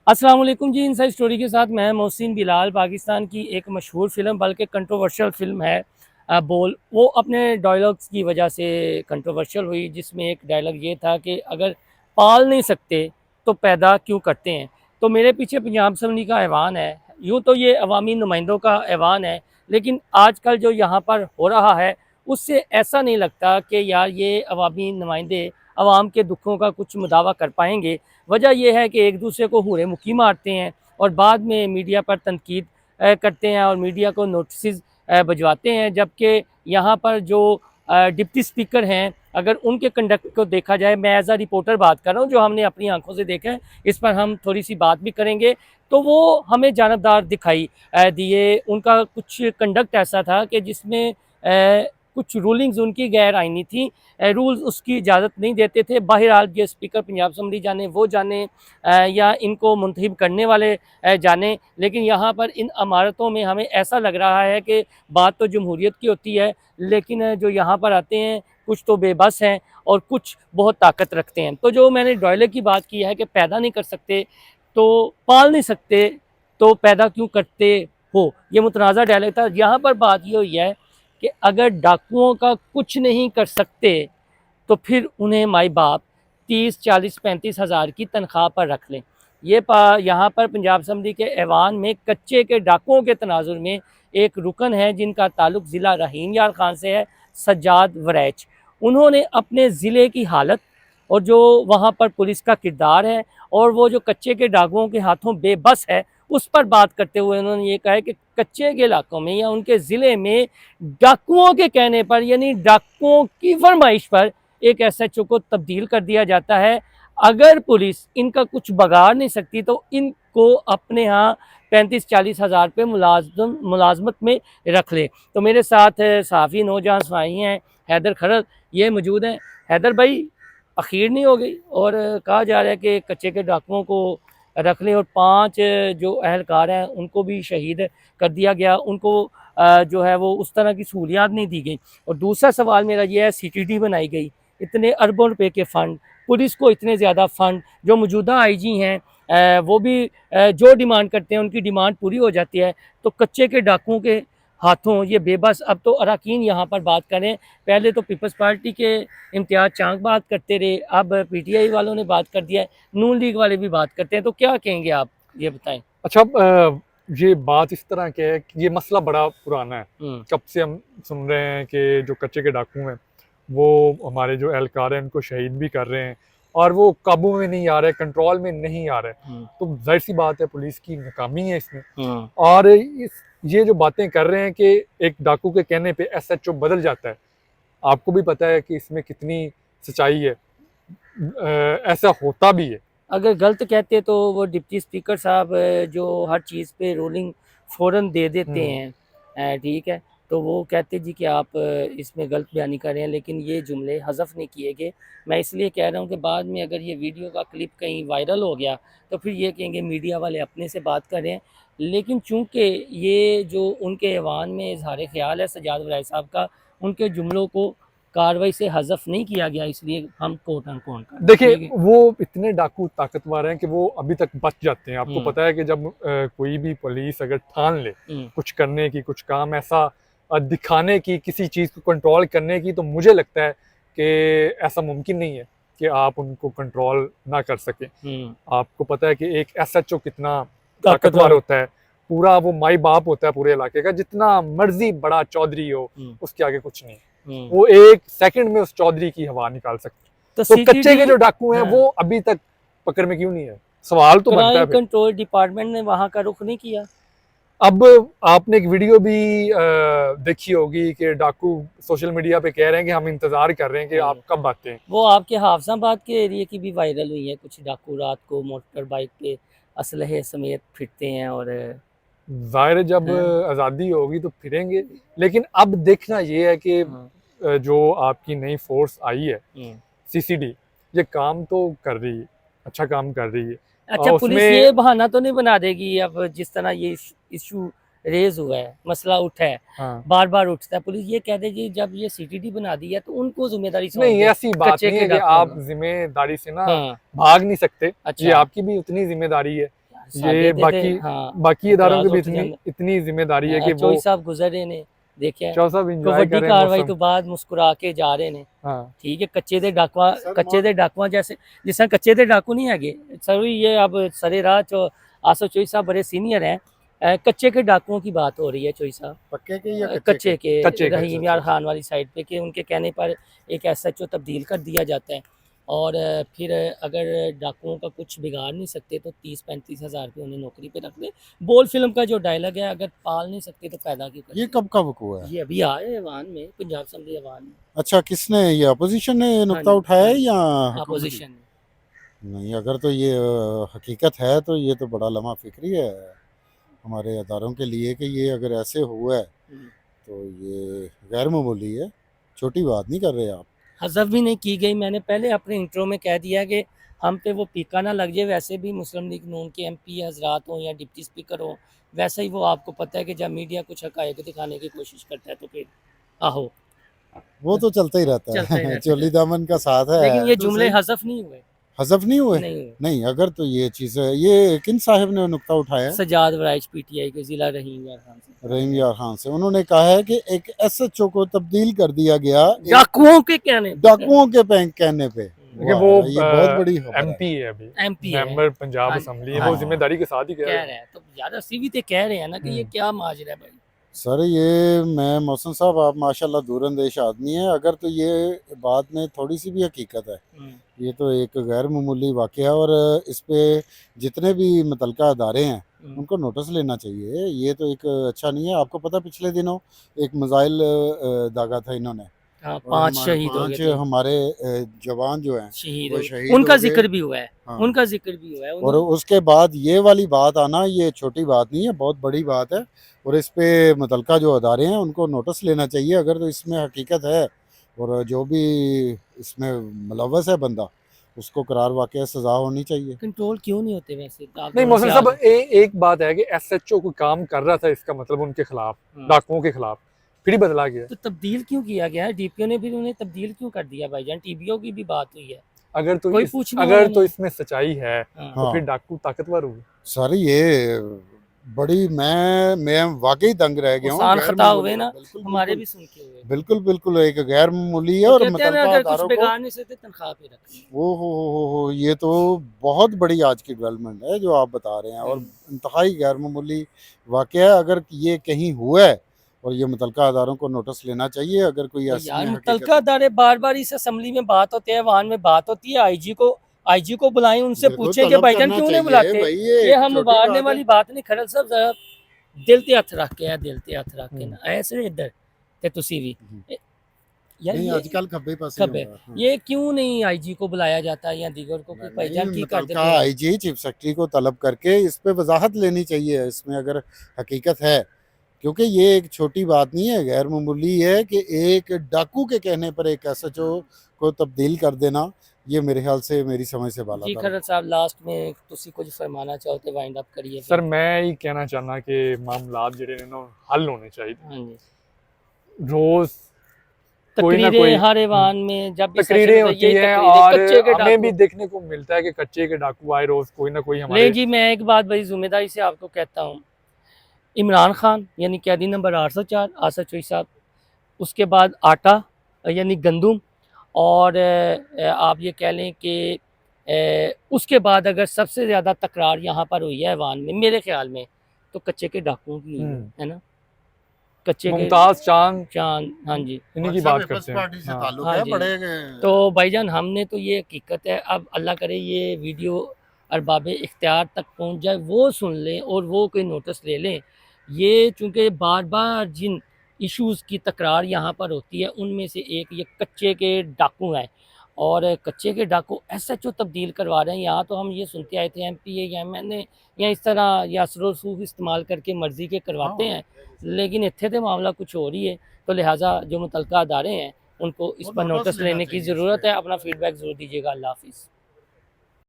अस्सलाम वालेकुम जी। Inside story के साथ मैं मोहसिन बिलाल। पाकिस्तान की एक मशहूर फ़िल्म, बल्कि कंट्रोवर्शियल फ़िल्म है बोल। वो अपने डायलॉग्स की वजह से कंट्रोवर्शियल हुई, जिसमें एक डायलॉग ये था कि अगर पाल नहीं सकते तो पैदा क्यों करते हैं। तो मेरे पीछे पंजाब असम्बली का ऐवान है। यूँ तो ये अवामी नुमाइंदों का ऐवान है, लेकिन आजकल जो यहाँ पर हो रहा है उससे ऐसा नहीं लगता कि यार ये अवामी नुमाइंदे आवाम के दुखों का कुछ मुदावा कर पाएंगे। वजह यह है कि एक दूसरे को हूरे मुक्की मारते हैं और बाद में मीडिया पर तनकीद करते हैं और मीडिया को नोटिस भिजवाते हैं। जबकि यहाँ पर जो डिप्टी स्पीकर हैं, अगर उनके कंडक्ट को देखा जाए, मैं एज आ रिपोर्टर बात कर रहा हूँ, जो हमने अपनी आंखों से देखा है, इस पर हम थोड़ी सी बात भी करेंगे, तो वो हमें जानबदार दिखाई दिए। उनका कुछ कंडक्ट ऐसा था कि जिसमें कुछ रूलिंग्स उनकी गैर आईनी थी, रूल्स उसकी इजाज़त नहीं देते थे। बहरहाल ये स्पीकर पंजाब असम्बली जाने, वो जाने या इनको मुंतखब करने वाले जाने, लेकिन यहाँ पर इन इमारतों में हमें ऐसा लग रहा है कि बात तो जमहूरियत की होती है, लेकिन जो यहाँ पर आते हैं कुछ तो बेबस हैं और कुछ बहुत ताकत रखते हैं। तो जो मैंने डॉयलेट की बात की है कि पैदा नहीं कर सकते तो पाल नहीं सकते तो पैदा क्यों करते हो, ये मुतनाज़ा डायलॉग था। यहाँ पर बात ये हुई है कि अगर डाकुओं का कुछ नहीं कर सकते तो फिर उन्हें माई बाप 30, 40, 35 हज़ार की तनख्वाह पर रख लें। ये यहाँ पर पंजाब असम्बली के ऐवान में कच्चे के डाकुओं के तनाजुर में एक रुकन है जिनका ताल्लुक ज़िला रहीम यार खान से है, सज्जाद वरैच। उन्होंने अपने ज़िले की हालत और जो वहाँ पर पुलिस का किरदार है और वो जो कच्चे के डाकुओं के हाथों बेबस है, उस पर बात करते हुए उन्होंने ये कहा है कि कच्चे के इलाकों में या उनके ज़िले में डाकुओं के कहने पर, यानी डाकुओं की फरमाइश पर, एक एसएचओ को तब्दील कर दिया जाता है। अगर पुलिस इनका कुछ बगाड़ नहीं सकती तो इनको अपने यहाँ 35-40 हज़ार पे मुलाजमत में रख ले। तो मेरे साथ सहाफ़ी नौजहां सिपाही हैं हैदर खरल, ये मौजूद हैं। हैदर भाई, अखीर नहीं हो गई और कहा जा रहा है कि कच्चे के डाकुओं को रख लें और 5 जो अहलकार हैं उनको भी शहीद कर दिया गया, उनको जो है वो उस तरह की सहूलियात नहीं दी गई। और दूसरा सवाल मेरा ये है, सीटीडी बनाई गई, इतने अरबों रुपए के फ़ंड, पुलिस को इतने ज़्यादा फ़ंड, जो मौजूदा आईजी हैं वो भी जो डिमांड करते हैं उनकी डिमांड पूरी हो जाती है, तो कच्चे के डाकुओं के हाथों ये बेबस। अब तो अरकान यहाँ पर बात करें, पहले तो पीपल्स पार्टी के इम्तियाज़ चांग बात करते रहे, अब पीटीआई वालों ने बात कर दिया है, नून लीग वाले भी बात करते हैं, तो क्या कहेंगे आप, ये बताएं। अच्छा, ये बात इस तरह के है कि ये मसला बड़ा पुराना है। कब से हम सुन रहे हैं कि जो कच्चे के डाकू हैं वो हमारे जो एहलकार हैं उनको शहीद भी कर रहे हैं और वो काबू में नहीं आ रहे, कंट्रोल में नहीं आ रहे। तो जाहिर सी बात है पुलिस की नाकामी है इसमें। और ये जो बातें कर रहे हैं कि एक डाकू के कहने पे एसएचओ बदल जाता है, आपको भी पता है कि इसमें कितनी सच्चाई है। ऐसा होता भी है। अगर गलत कहते तो वो डिप्टी स्पीकर साहब जो हर चीज़ पे रूलिंग फ़ौरन दे देते हैं, ठीक है, तो वो कहते जी कि आप इसमें गलत बयानी कर रहे हैं, लेकिन ये जुमले हज़फ नहीं किए गए। मैं इसलिए कह रहा हूँ कि बाद में अगर ये वीडियो का क्लिप कहीं वायरल हो गया तो फिर ये कहेंगे मीडिया वाले अपने से बात कर रहे हैं। लेकिन चूँकि ये जो उनके ऐवान में इज़हार ख़्याल है सज्जाद वरैच साहब का, उनके जुमलों को कार्रवाई से हज़फ नहीं किया गया, इसलिए हम कोट अनकोट कर रहे हैं, देखिए, ठीक है। वो इतने डाकू ताकतवर हैं कि वो अभी तक बच जाते हैं। आपको पता है कि जब कोई भी पुलिस अगर ठान ले कुछ करने की, कुछ काम ऐसा दिखाने की, किसी चीज़ को कंट्रोल करने की, तो मुझे लगता है कि ऐसा मुमकिन नहीं है कि आप उनको कंट्रोल ना कर सकें। आपको पता है कि एक एसएचओ कितना ताकतवर होता है, पूरा वो माई बाप होता है पूरे इलाके का, जितना मर्जी बड़ा चौधरी हो उसके आगे कुछ नहीं। वो एक सेकंड में उस चौधरी की हवा निकाल सकते। तो कच्चे के जो डाकू हैं वो अभी तक पकड़ में क्यों नहीं है, सवाल तो बनता है। कंट्रोल डिपार्टमेंट ने वहां का रुख नहीं किया। अब आपने एक वीडियो भी देखी होगी कि डाकू सोशल मीडिया पे कह रहे हैं कि हम इंतजार कर रहे हैं कि आप कब आते हैं। वो आपके हाफजाबाद के एरिया की भी वायरल हुई है, कुछ डाकू रात को मोटर बाइक पे असलहे समेत फिरते हैं और जाहिर जब आज़ादी होगी तो फिरेंगे। लेकिन अब देखना ये है कि जो आपकी नई फोर्स आई है सीसीडी, ये काम तो कर रही है, अच्छा काम कर रही है। अच्छा, पुलिस ये बहाना तो नहीं बना देगी अब जिस तरह ये इशू रेज हुआ है, मसला उठा है, बार बार उठता है, पुलिस ये कह देगी जब ये सीटीडी बना दी है तो उनको जिम्मेदारी नहीं, ऐसी बात नहीं है कि आप जिम्मेदारी से ना भाग नहीं सकते। ये आपकी भी उतनी जिम्मेदारी है। साथ ये देते थे। बाकी हाँ, बाकी इदारों की भी एतराज़ इतनी होती इतनी जिम्मेदारी है कि वो चौधरी साहब गुजरे ने देखिया चौधरी साहब कोई इंजॉय वड्डी कर रहे हैं कार्रवाई मौसम। तो बाद मुस्कुरा के जा रहे ने हाँ ठीक है कच्चे दे डाकुआ जैसे जिस तरह कच्चे दे डाकू नहीं हैगे सर ये अब सरे राह आसो चोई साहब बड़े सीनियर हैं कच्चे के डाकुओं की बात हो रही है चोई साहब पक्के के या कच्चे के कच्चे के, रहीम यार खान वाली साइड पे कि उनके कहने पर एक एसएचओ तब्दील कर दिया जाता है और फिर अगर डाकुओं का कुछ बिगाड़ नहीं सकते तो 30-35 हज़ार रुपये उन्हें नौकरी पे रख दे। बोल फिल्म का जो डायलॉग है अगर पाल नहीं सकते तो पैदा क्यों ये करते? कब का वकूआ है? ये अभी आए अवान में पंजाब असम्बली अवान में अच्छा, किसने, ये अपोजिशन ने ये नुक्ता हाँ जी, उठाया हाँ है जी, या हुकूमत? अपोजिशन नहीं, अगर तो ये हकीकत है तो ये तो बड़ा लम्हा फिक्री है हमारे अदारों के लिए कि ये अगर ऐसे हुआ है तो ये गैर मामूली है, छोटी बात नहीं कर रहे आप। हज़फ भी नहीं की गई। मैंने पहले अपने इंट्रो में कह दिया कि हम पे वो पीका ना लग जाए। वैसे भी मुस्लिम लीग नून के एमपी हजरात हों या डिप्टी स्पीकर हों वैसे ही वो आपको पता है कि जब मीडिया कुछ हकायक दिखाने की कोशिश करता है तो फिर आहो वो तो चलता ही रहता चलता ही है रहता है। चोली दामन का साथ है। लेकिन ये तो जुमले सही, हज़फ नहीं हुए हज़फ नहीं हुए? नहीं हुए। नहीं, अगर तो ये चीज़ है, ये किन साहब ने नुक्ता उठाया है? सजाद वराइच पीटीआई के जिला रहीम यार खान से रहीम यार खान से। उन्होंने कहा है कि एक एसएचओ को तब्दील कर दिया गया एक डाकुओं के कहने डाकुओं के बैंक कहने पे। देखिए वाह, वो ये बहुत बड़ी खबर है। एमपी है अभी, एमपी है मेंबर पंजाब हाँ, असम्बली है, हाँ, वो जिम्मेदारी के साथ ही कह कह रहे हैं। रहे हैं तो यार असी भी तो कह रहे हैं ना कि ये क्या माजरा है भाई। सर ये मैं मोहसिन साहब, आप माशाल्लाह दूरअंदेश आदमी हैं, अगर तो ये बात में थोड़ी सी भी हकीकत है, ये तो एक गैर मामूली वाक़या है और इस पे जितने भी मुतलका अदारे हैं उनको नोटिस लेना चाहिए। ये तो एक अच्छा नहीं है। आपको पता पिछले दिनों एक मिसाइल दागा था इन्होंने हाँ, और 5 हमारे शहीद हो गए 5 थे हमारे जवान जो हैं शहीद वो हो गए। शहीद उनका हो गए। जिक्र भी हुआ है हाँ। उनका जिक्र भी हुआ है और उसके बाद ये वाली बात आना ये छोटी बात नहीं है, बहुत बड़ी बात है और इस पे मुतलका जो अदारे हैं उनको नोटिस लेना चाहिए अगर तो इसमें हकीकत है और जो भी इसमें मुलव्वस है बंदा उसको करार वाक़या सज़ा होनी चाहिए। कंट्रोल क्यों नहीं होते वैसे आप नहीं दोनों मोहसिन से साहब आगे- एक बात है कि एसएचओ कोई काम कर रहा था, इसका मतलब उनके खिलाफ, डाकुओं के खिलाफ, फिर ही बदला गया। तो तब्दील क्यों किया गया है डीपीओ ने फिर उन्हें तब्दील क्यों कर दिया भाईजान? टीबीओ की भी बात हुई है कोई पूछने वाला अगर तो नहीं। इसमें सच्चाई है हाँ। तो फिर डाकू ताकतवर हुए। सर ये बड़ी मैं वाकई दंग रह गया हूँ। नुकसान गैर खता मामूली हुए ना बिल्कुल हमारे बिल्कुल भी सुन के हुए बिल्कुल बिल्कुल एक गैर मामूली है तो और कहते हैं ना मुतलका अगर कुछ अदारों को बिगाड़ नहीं सकते तनख्वाह पे रखनी वो हो ये तो बहुत बड़ी आज की डेवलपमेंट है जो आप बता रहे हैं और इंतहाई गैर मामूली वाक़या है। अगर ये कहीं हुआ है और ये मुतलका अदारों को नोटिस लेना चाहिए अगर कोई तो ऐसी यार में मुतलका हकीकत अदारे बार बार इस असेंबली में बात होती है वाहन में बात होती है आईजी को बुलाएं उनसे देखो, पूछें कि तलब भाईजान करना क्यों नहीं चाहिए बुलाते भाई, ये एक हम छोटी उबारने बात वाली है। बात नहीं खड़ल साहब जरा दिल ते हथ रख के है दिल ते हथ रख के ना ऐसे इधर ते तुसी भी यार नहीं ये आजकल खब्बे पासे खबर होगा। हाँ। ये क्यों नहीं आईजी को बुलाया जाता या दीगर को कि भाईजान की कर देते मुतलका आईजी चीफ सेक्रेटरी को तलब करके इस पे वजाहत लेनी चाहिए इसमें अगर हकीकत है, क्योंकि ये एक छोटी बात नहीं है, गैर मामूली है कि एक डाकू के कहने पर एक एसएचओ को तब्दील कर देना, ये मेरे ख्याल से मेरी समझ से बाला जी था। खरल साहब लास्ट में तुसी कुछ फरमाना चाहो तो वाइंड अप करिए सर मैं ही कहना चाहना कि मामलात जेडे ने ना हल होने चाहिए। हाँ जी रोज कोई ना तकरीरें कोई हर ईवान में जब भी तकरीरें सेशन होता है, होती यही हैं तकरीरें, और कच्चे के हमें भी डाकू। देखने को मिलता है कि कच्चे के डाकू आए रोज कोई ना कोई नहीं हमारे। जी मैं एक बात बड़ी जिम्मेदारी से आपको कहता हूँ इमरान खान यानी कैदी नंबर 804 आसद चोई साहब, उसके बाद आटा यानी गंदुम और आप ये कह लें कि उसके बाद अगर सबसे ज़्यादा तकरार यहाँ पर हुई है ऐवान में मेरे ख्याल में तो कच्चे के डाकुओं की हुई है ना कच्चे के मुमताज चांद चांद हाँ जी इन्हीं की बात करते हैं। पार्टी से हाँ। ताल्लुक हाँ है जी। बड़े तो भाईजान हमने तो ये हकीकत है अब अल्लाह करे ये वीडियो अरबाब इख्तियार तक पहुंच जाए वो सुन लें और वो कोई नोटिस ले लें। ये चूँकि बार बार जिन इश्यूज़ की तकरार यहाँ पर होती है उनमें से एक ये कच्चे के डाकू हैं और कच्चे के डाकू एसएचओ तब्दील करवा रहे हैं। यहाँ तो हम ये सुनते आए थे एमपीए या एमएनए या इस तरह या असर-ओ-रसूख इस्तेमाल करके मर्जी के करवाते हैं, लेकिन इत्थे तो मामला कुछ हो रही है। तो लिहाजा जो मुतलका अदारे हैं उनको इस पर नोटिस लेने की ज़रूरत है। अपना फीडबैक ज़रूर दीजिएगा। अल्लाह हाफ़िज़।